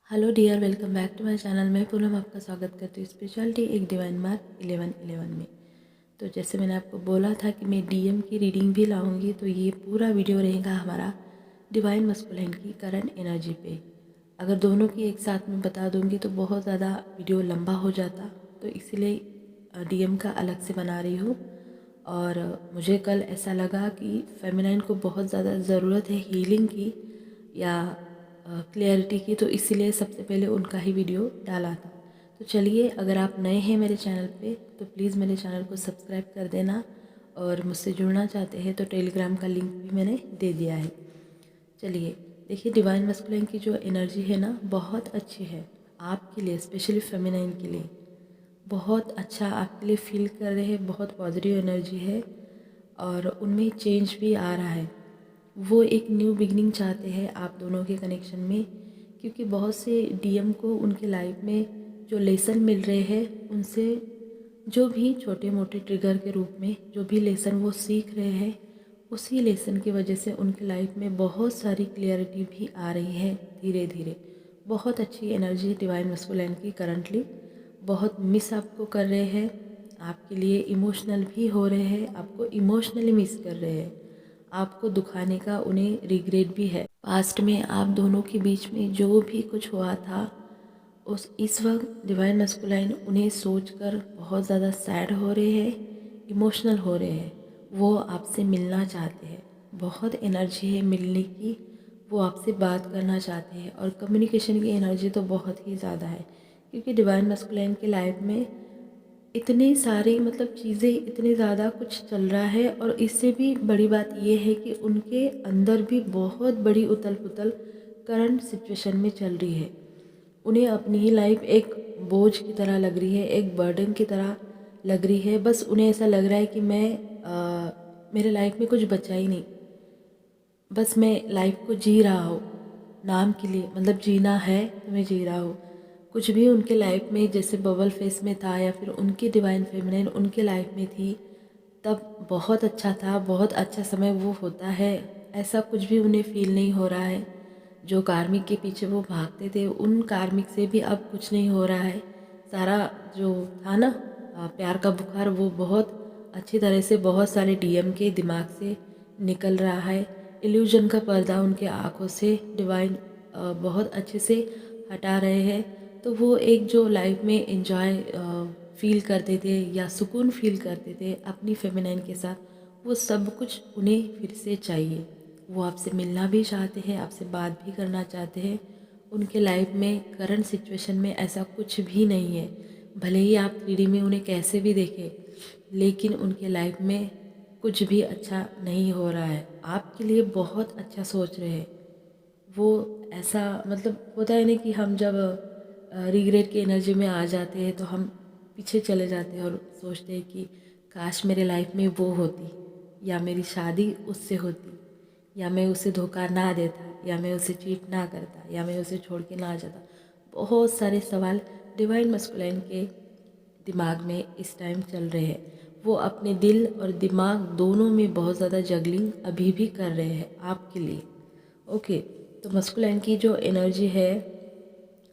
Hello dear, welcome back to my channel. मैं पूनम आपका स्वागत करती हूँ स्पिरिचुअलिटी एक डिवाइन मार्क 11/11 में। तो जैसे मैंने आपको बोला था कि मैं डीएम की रीडिंग भी लाऊंगी, तो ये पूरा वीडियो रहेगा हमारा डिवाइन मस्कुलाइन की करंट एनर्जी पे। अगर दोनों की एक साथ में बता दूंगी तो बहुत ज़्यादा वीडियो लंबा हो जाता, तो इसीलिए डीएम का अलग से बना रही हूँ। और मुझे कल ऐसा लगा कि फेमिनाइन को बहुत ज़्यादा ज़रूरत है हीलिंग की या क्लियरिटी की, तो इसीलिए सबसे पहले उनका ही वीडियो डाला था। तो चलिए, अगर आप नए हैं मेरे चैनल पे तो प्लीज़ मेरे चैनल को सब्सक्राइब कर देना, और मुझसे जुड़ना चाहते हैं तो टेलीग्राम का लिंक भी मैंने दे दिया है। चलिए देखिए, डिवाइन मस्कुलाइन की जो एनर्जी है ना, बहुत अच्छी है आपके लिए, स्पेशली फेमिनाइन के लिए। बहुत अच्छा आपके लिए फील कर रहे हैं, बहुत पॉजिटिव एनर्जी है और उनमें चेंज भी आ रहा है। वो एक न्यू बिगनिंग चाहते हैं आप दोनों के कनेक्शन में, क्योंकि बहुत से डीएम को उनके लाइफ में जो लेसन मिल रहे हैं, उनसे जो भी छोटे मोटे ट्रिगर के रूप में जो भी लेसन वो सीख रहे हैं, उसी लेसन की वजह से उनकी लाइफ में बहुत सारी क्लियरिटी भी आ रही है धीरे धीरे। बहुत अच्छी एनर्जी डिवाइन मस्कुलाइन की करंटली। बहुत मिस आपको कर रहे हैं, आपके लिए इमोशनल भी हो रहे हैं, आपको इमोशनली मिस कर रहे हैं, आपको दुखाने का उन्हें रिग्रेट भी है। पास्ट में आप दोनों के बीच में जो भी कुछ हुआ था, उस इस वक्त डिवाइन मस्कुलाइन उन्हें सोचकर बहुत ज़्यादा सैड हो रहे हैं, इमोशनल हो रहे हैं। वो आपसे मिलना चाहते हैं, बहुत एनर्जी है मिलने की। वो आपसे बात करना चाहते हैं और कम्युनिकेशन की एनर्जी तो बहुत ही ज़्यादा है, क्योंकि डिवाइन मस्कुलाइन की लाइफ में इतनी सारी चीज़ें, इतनी ज़्यादा कुछ चल रहा है। और इससे भी बड़ी बात ये है कि उनके अंदर भी बहुत बड़ी उथल पुथल करंट सिचुएशन में चल रही है। उन्हें अपनी ही लाइफ एक बोझ की तरह लग रही है, एक बर्डन की तरह लग रही है। बस उन्हें ऐसा लग रहा है कि मेरे लाइफ में कुछ बचा ही नहीं, बस मैं लाइफ को जी रहा हूँ नाम के लिए, जीना है तो मैं जी रहा हूँ। कुछ भी उनके लाइफ में जैसे बबल फेस में था या फिर उनकी डिवाइन फेमिनिन उनके लाइफ में थी, तब बहुत अच्छा था, बहुत अच्छा समय वो होता है, ऐसा कुछ भी उन्हें फील नहीं हो रहा है। जो कार्मिक के पीछे वो भागते थे, उन कार्मिक से भी अब कुछ नहीं हो रहा है। सारा जो था ना प्यार का बुखार, वो बहुत अच्छी तरह से बहुत सारे डीएम के दिमाग से निकल रहा है। इल्यूजन का पर्दा उनके आँखों से डिवाइन बहुत अच्छे से हटा रहे हैं। तो वो एक जो लाइफ में एंजॉय फील करते थे या सुकून फील करते थे अपनी फेमिनाइन के साथ, वो सब कुछ उन्हें फिर से चाहिए। वो आपसे मिलना भी चाहते हैं, आपसे बात भी करना चाहते हैं। उनके लाइफ में करंट सिचुएशन में ऐसा कुछ भी नहीं है। भले ही आप 3D में उन्हें कैसे भी देखें, लेकिन उनके लाइफ में कुछ भी अच्छा नहीं हो रहा है। आपके लिए बहुत अच्छा सोच रहे हैं वो। ऐसा होता है ना कि हम जब रिग्रेट की एनर्जी में आ जाते हैं तो हम पीछे चले जाते हैं और सोचते हैं कि काश मेरे लाइफ में वो होती, या मेरी शादी उससे होती, या मैं उसे धोखा ना देता, या मैं उसे चीट ना करता, या मैं उसे छोड़ के ना जाता। बहुत सारे सवाल डिवाइन मस्कुलाइन के दिमाग में इस टाइम चल रहे हैं। वो अपने दिल और दिमाग दोनों में बहुत ज़्यादा जगलिंग अभी भी कर रहे हैं आपके लिए। ओके, तो मस्कुलाइन की जो एनर्जी है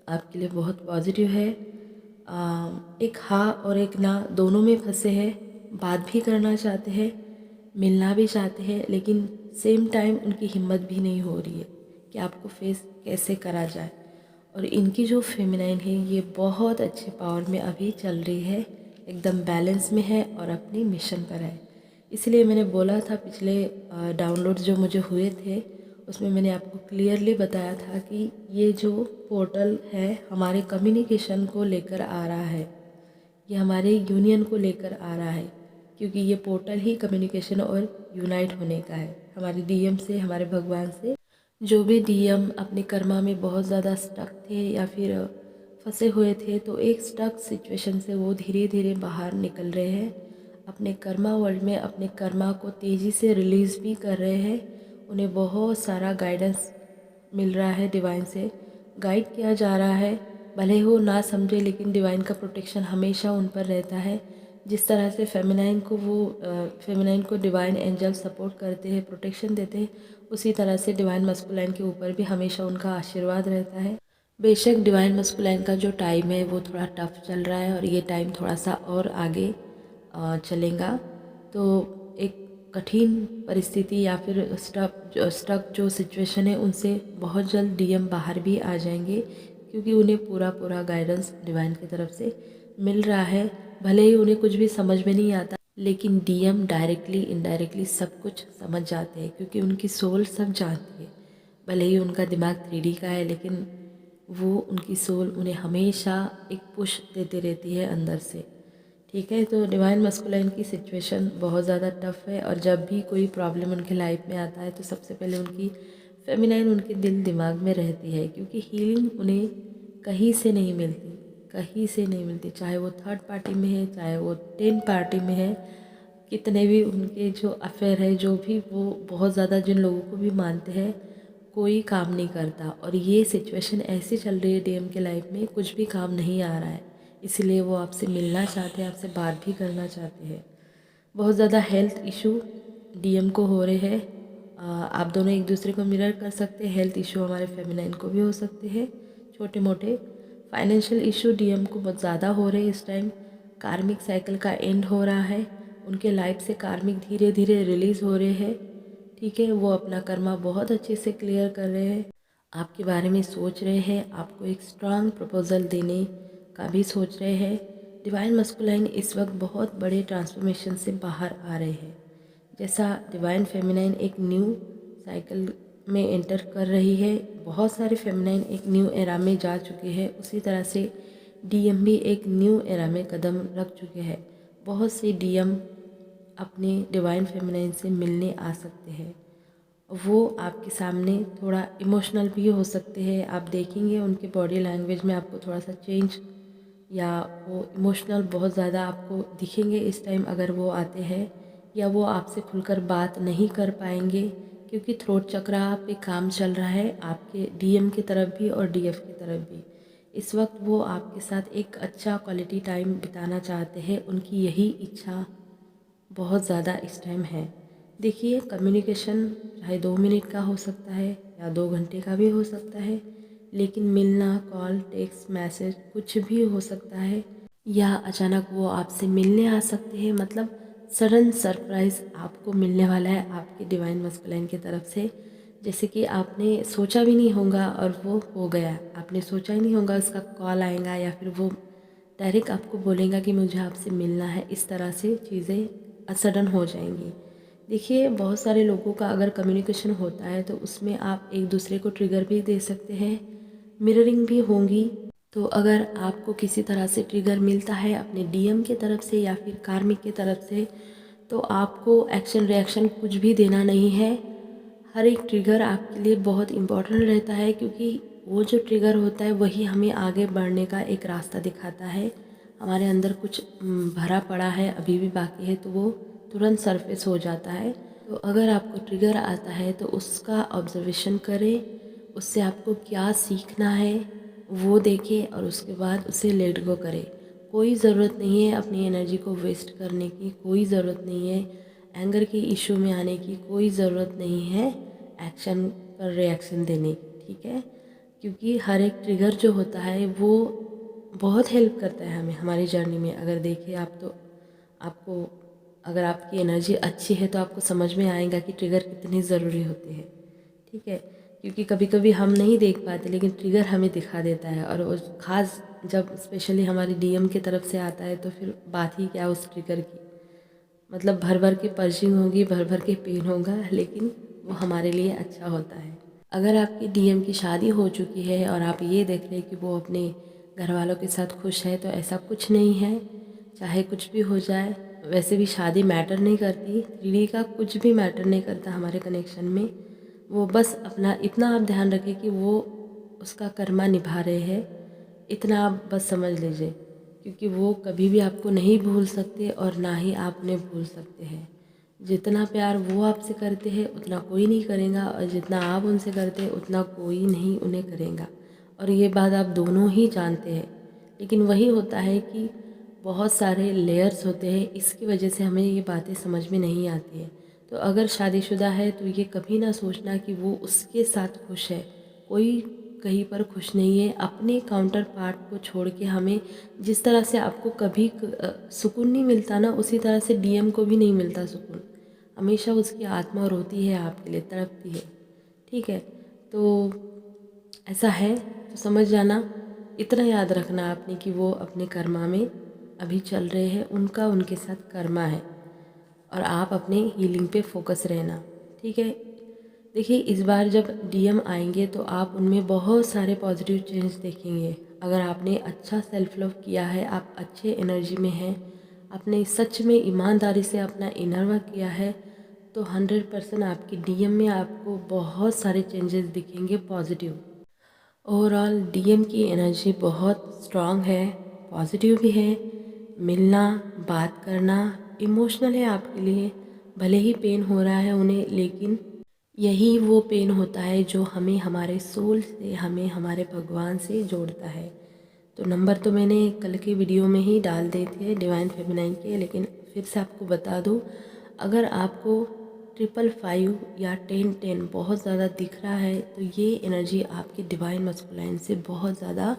आपके लिए बहुत पॉजिटिव है। एक हाँ और एक ना दोनों में फंसे हैं, बात भी करना चाहते हैं, मिलना भी चाहते हैं, लेकिन सेम टाइम उनकी हिम्मत भी नहीं हो रही है कि आपको फेस कैसे करा जाए। और इनकी जो फेमिनाइन है ये बहुत अच्छे पावर में अभी चल रही है, एकदम बैलेंस में है और अपनी मिशन पर है। इसलिए मैंने बोला था पिछले डाउनलोड जो मुझे हुए थे, उसमें मैंने आपको क्लियरली बताया था कि ये जो पोर्टल है हमारे कम्युनिकेशन को लेकर आ रहा है, ये हमारे यूनियन को लेकर आ रहा है, क्योंकि ये पोर्टल ही कम्युनिकेशन और यूनाइट होने का है हमारे डीएम से, हमारे भगवान से। जो भी डीएम अपने कर्मा में बहुत ज़्यादा स्टक थे या फिर फंसे हुए थे, तो एक स्टक सिचुएशन से वो धीरे धीरे बाहर निकल रहे हैं, अपने कर्मा वर्ल्ड में अपने कर्मा को तेज़ी से रिलीज़ भी कर रहे हैं। उन्हें बहुत सारा गाइडेंस मिल रहा है, डिवाइन से गाइड किया जा रहा है। भले ही वो ना समझे, लेकिन डिवाइन का प्रोटेक्शन हमेशा उन पर रहता है। जिस तरह से फेमिनाइन को डिवाइन एंजल सपोर्ट करते हैं, प्रोटेक्शन देते हैं, उसी तरह से डिवाइन मस्कुलाइन के ऊपर भी हमेशा उनका आशीर्वाद रहता है। बेशक डिवाइन मस्कुलाइन का जो टाइम है वो थोड़ा टफ चल रहा है और ये टाइम थोड़ा सा और आगे चलेगा। तो एक कठिन परिस्थिति या फिर स्टक जो सिचुएशन है उनसे बहुत जल्द डीएम बाहर भी आ जाएंगे, क्योंकि उन्हें पूरा गाइडेंस डिवाइन की तरफ से मिल रहा है। भले ही उन्हें कुछ भी समझ में नहीं आता, लेकिन डीएम डायरेक्टली इनडायरेक्टली सब कुछ समझ जाते हैं, क्योंकि उनकी सोल सब जानती है। भले ही उनका दिमाग 3D का है, लेकिन वो उनकी सोल उन्हें हमेशा एक पुश देती रहती है अंदर से। ठीक है, तो डिवाइन मस्कुलाइन की सिचुएशन बहुत ज़्यादा टफ है, और जब भी कोई प्रॉब्लम उनके लाइफ में आता है तो सबसे पहले उनकी फेमिनाइन उनके दिल दिमाग में रहती है, क्योंकि हीलिंग उन्हें कहीं से नहीं मिलती, कहीं से नहीं मिलती। चाहे वो थर्ड पार्टी में है, चाहे वो 10 पार्टी में है, कितने भी उनके जो अफेयर है, जो भी वो बहुत ज़्यादा जिन लोगों को भी मानते हैं, कोई काम नहीं करता। और ये सिचुएशन ऐसी चल रही है डीएम के लाइफ में, कुछ भी काम नहीं आ रहा है, इसलिए वो आपसे मिलना चाहते हैं, आपसे बात भी करना चाहते हैं। बहुत ज़्यादा हेल्थ इशू डीएम को हो रहे हैं। आप दोनों एक दूसरे को मिरर कर सकते हैं। हेल्थ इशू हमारे फेमिनाइन को भी हो सकते हैं, छोटे मोटे। फाइनेंशियल इशू डीएम को बहुत ज़्यादा हो रहे हैं इस टाइम। कार्मिक साइकिल का एंड हो रहा है, उनके लाइफ से कार्मिक धीरे धीरे रिलीज़ हो रहे हैं। ठीक है, वो अपना कर्मा बहुत अच्छे से क्लियर कर रहे हैं, आपके बारे में सोच रहे हैं, आपको एक स्ट्रांग प्रपोजल देने का भी सोच रहे हैं। डिवाइन मस्कुलाइन इस वक्त बहुत बड़े ट्रांसफॉर्मेशन से बाहर आ रहे हैं। जैसा डिवाइन फेमिनाइन एक न्यू साइकिल में एंटर कर रही है, बहुत सारे फेमिनाइन एक न्यू एरा में जा चुके हैं, उसी तरह से डीएम भी एक न्यू एरा में कदम रख चुके हैं। बहुत से डीएम अपने डिवाइन फेमिनाइन से मिलने आ सकते हैं। वो आपके सामने थोड़ा इमोशनल भी हो सकते हैं, आप देखेंगे उनके बॉडी लैंग्वेज में आपको थोड़ा सा चेंज, या वो इमोशनल बहुत ज़्यादा आपको दिखेंगे इस टाइम अगर वो आते हैं, या वो आपसे खुलकर बात नहीं कर पाएंगे, क्योंकि थ्रोट चक्रा पे काम चल रहा है आपके डीएम की तरफ भी और डीएफ की तरफ भी। इस वक्त वो आपके साथ एक अच्छा क्वालिटी टाइम बिताना चाहते हैं, उनकी यही इच्छा बहुत ज़्यादा इस टाइम है। देखिए, कम्युनिकेशन चाहे 2 मिनट का हो सकता है या 2 घंटे का भी हो सकता है, लेकिन मिलना, कॉल, टेक्स्ट, मैसेज कुछ भी हो सकता है, या अचानक वो आपसे मिलने आ सकते हैं। मतलब सडन सरप्राइज़ आपको मिलने वाला है आपके डिवाइन मस्कुलाइन की तरफ से, जैसे कि आपने सोचा भी नहीं होगा और वो हो गया। आपने सोचा ही नहीं होगा उसका कॉल आएगा, या फिर वो डायरेक्ट आपको बोलेगा कि मुझे आपसे मिलना है। इस तरह से चीज़ें सडन हो जाएंगी। देखिए, बहुत सारे लोगों का अगर कम्युनिकेशन होता है तो उसमें आप एक दूसरे को ट्रिगर भी दे सकते हैं, मिररिंग भी होंगी। तो अगर आपको किसी तरह से ट्रिगर मिलता है अपने डीएम की तरफ से या फिर कार्मिक की तरफ से, तो आपको एक्शन रिएक्शन कुछ भी देना नहीं है। हर एक ट्रिगर आपके लिए बहुत इम्पोर्टेंट रहता है, क्योंकि वो जो ट्रिगर होता है वही हमें आगे बढ़ने का एक रास्ता दिखाता है। हमारे अंदर कुछ भरा पड़ा है, अभी भी बाकी है, तो वो तुरंत सरफेस हो जाता है। तो अगर आपको ट्रिगर आता है तो उसका ऑब्जर्वेशन करें, उससे आपको क्या सीखना है वो देखें, और उसके बाद उसे लेट गो करें। कोई ज़रूरत नहीं है अपनी एनर्जी को वेस्ट करने की, कोई ज़रूरत नहीं है एंगर के इशू में आने की, कोई ज़रूरत नहीं है एक्शन पर रिएक्शन देने की। ठीक है, क्योंकि हर एक ट्रिगर जो होता है वो बहुत हेल्प करता है हमें हमारी जर्नी में। अगर देखिए आप, तो आपको अगर आपकी एनर्जी अच्छी है तो आपको समझ में आएगा कि ट्रिगर कितने ज़रूरी होते हैं। ठीक है, क्योंकि कभी कभी हम नहीं देख पाते, लेकिन ट्रिगर हमें दिखा देता है, और उस खास जब स्पेशली हमारी डीएम की तरफ से आता है तो फिर बात ही क्या उस ट्रिगर की। मतलब भर भर के पर्चिंग होगी, भर भर के पेन होगा, लेकिन वो हमारे लिए अच्छा होता है। अगर आपकी डीएम की शादी हो चुकी है और आप ये देख रहे हैं कि वो अपने घर वालों के साथ खुश है, तो ऐसा कुछ नहीं है। चाहे कुछ भी हो जाए, वैसे भी शादी मैटर नहीं करती, 3D का कुछ भी मैटर नहीं करता हमारे कनेक्शन में। वो बस अपना इतना आप ध्यान रखें कि वो उसका कर्मा निभा रहे हैं, इतना आप बस समझ लीजिए, क्योंकि वो कभी भी आपको नहीं भूल सकते और ना ही आप उन्हें भूल सकते हैं। जितना प्यार वो आपसे करते हैं उतना कोई नहीं करेगा, और जितना आप उनसे करते हैं उतना कोई नहीं उन्हें करेगा। और ये बात आप दोनों ही जानते हैं, लेकिन वही होता है कि बहुत सारे लेयर्स होते हैं, इसकी वजह से हमें ये बातें समझ में नहीं आती है। तो अगर शादीशुदा है तो ये कभी ना सोचना कि वो उसके साथ खुश है। कोई कहीं पर खुश नहीं है। अपने काउंटर पार्ट को छोड़ के हमें जिस तरह से आपको कभी सुकून नहीं मिलता ना, उसी तरह से डीएम को भी नहीं मिलता सुकून। हमेशा उसकी आत्मा रोती है आपके लिए, तड़पती है। ठीक है, तो ऐसा है तो समझ जाना। इतना याद रखना आपने कि वो अपने कर्मा में अभी चल रहे हैं, उनका उनके साथ कर्मा है, और आप अपने हीलिंग पे फोकस रहना। ठीक है, देखिए इस बार जब डीएम आएंगे तो आप उनमें बहुत सारे पॉजिटिव चेंज देखेंगे। अगर आपने अच्छा सेल्फ लव किया है, आप अच्छे एनर्जी में हैं, आपने सच में ईमानदारी से अपना इनर वर्क किया है, तो 100% आपकी डीएम में आपको बहुत सारे चेंजेस दिखेंगे पॉजिटिव। ओवरऑल डीएम की एनर्जी बहुत स्ट्रांग है, पॉजिटिव भी है। मिलना, बात करना इमोशनल है आपके लिए। भले ही पेन हो रहा है उन्हें, लेकिन यही वो पेन होता है जो हमें हमारे सोल से, हमें हमारे भगवान से जोड़ता है। तो नंबर तो मैंने कल के वीडियो में ही डाल दिए थे डिवाइन फेमिनाइन के, लेकिन फिर से आपको बता दूं, अगर आपको 555 या 1010 बहुत ज़्यादा दिख रहा है तो ये एनर्जी आपकी डिवाइन मस्कुलाइन से बहुत ज़्यादा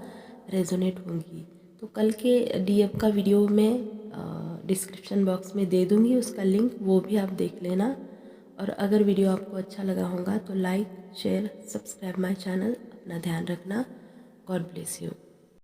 रेजोनेट होंगी। तो कल के डीएम का वीडियो मैं डिस्क्रिप्शन बॉक्स में दे दूँगी उसका लिंक, वो भी आप देख लेना। और अगर वीडियो आपको अच्छा लगा होगा तो like, share, subscribe my channel. अपना ध्यान रखना। God bless you.